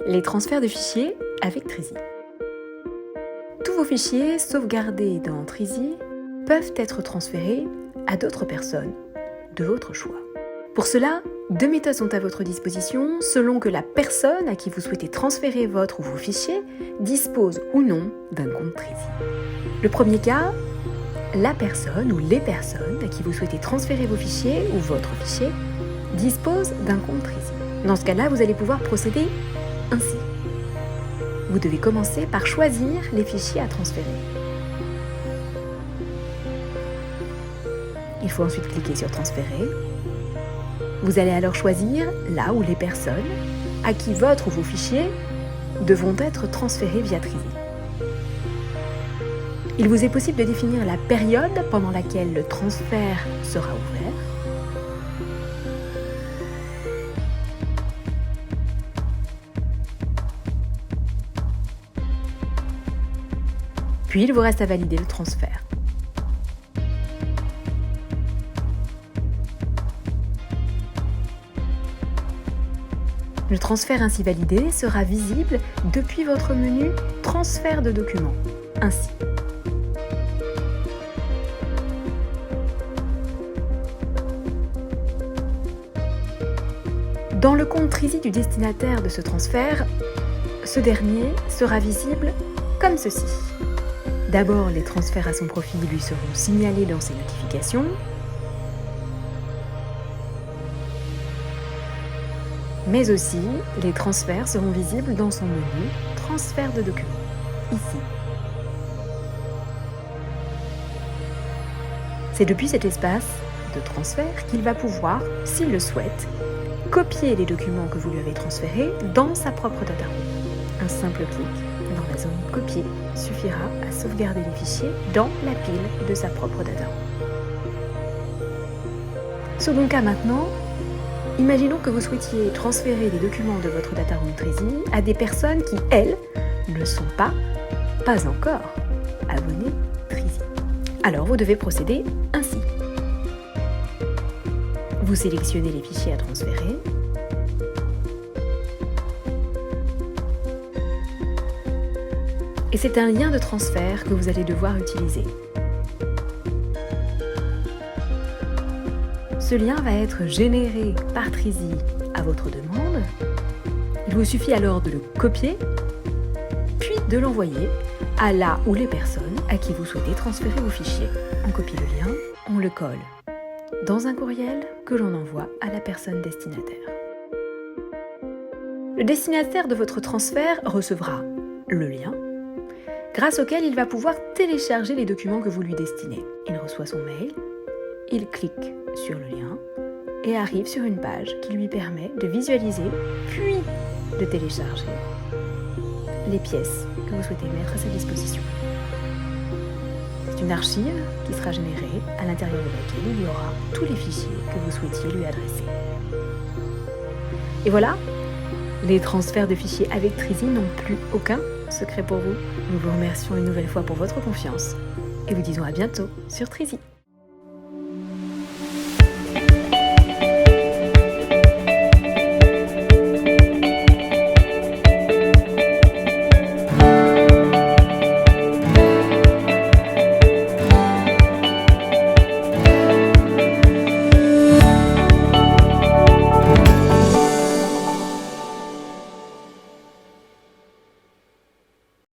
Les transferts de fichiers avec Trizy. Tous vos fichiers sauvegardés dans Trizy peuvent être transférés à d'autres personnes de votre choix. Pour cela, deux méthodes sont à votre disposition selon que la personne à qui vous souhaitez transférer votre ou vos fichiers dispose ou non d'un compte Trizy. Le premier cas, la personne ou les personnes à qui vous souhaitez transférer vos fichiers ou votre fichier disposent d'un compte Trizy. Dans ce cas-là, vous allez pouvoir procéder ainsi. Vous devez commencer par choisir les fichiers à transférer. Il faut ensuite cliquer sur Transférer. Vous allez alors choisir là où les personnes à qui votre ou vos fichiers devront être transférés via Trizy. Il vous est possible de définir la période pendant laquelle le transfert sera ouvert. Puis il vous reste à valider le transfert. Le transfert ainsi validé sera visible depuis votre menu « Transfert de documents », ainsi. Dans le compte Trizy du destinataire de ce transfert, ce dernier sera visible comme ceci. D'abord, les transferts à son profil lui seront signalés dans ses notifications. Mais aussi, les transferts seront visibles dans son menu « Transfert de documents », ici. C'est depuis cet espace de transfert qu'il va pouvoir, s'il le souhaite, copier les documents que vous lui avez transférés dans sa propre data room. Un simple clic dans la zone « Copier » suffira à sauvegarder les fichiers dans la pile de sa propre data room. Second cas maintenant, imaginons que vous souhaitiez transférer des documents de votre data room Trizy à des personnes qui, elles, ne sont pas encore abonnées Trizy. Alors vous devez procéder ainsi. Vous sélectionnez les fichiers à transférer. Et c'est un lien de transfert que vous allez devoir utiliser. Ce lien va être généré par Trizy à votre demande. Il vous suffit alors de le copier, puis de l'envoyer à là où les personnes à qui vous souhaitez transférer vos fichiers. On copie le lien, on le colle dans un courriel que l'on envoie à la personne destinataire. Le destinataire de votre transfert recevra le lien, grâce auquel il va pouvoir télécharger les documents que vous lui destinez. Il reçoit son mail, il clique sur le lien et arrive sur une page qui lui permet de visualiser, puis de télécharger les pièces que vous souhaitez mettre à sa disposition. C'est une archive qui sera générée à l'intérieur de laquelle il y aura tous les fichiers que vous souhaitiez lui adresser. Et voilà, les transferts de fichiers avec Trizy n'ont plus aucun secret pour vous. Nous vous remercions une nouvelle fois pour votre confiance et vous disons à bientôt sur Trizy.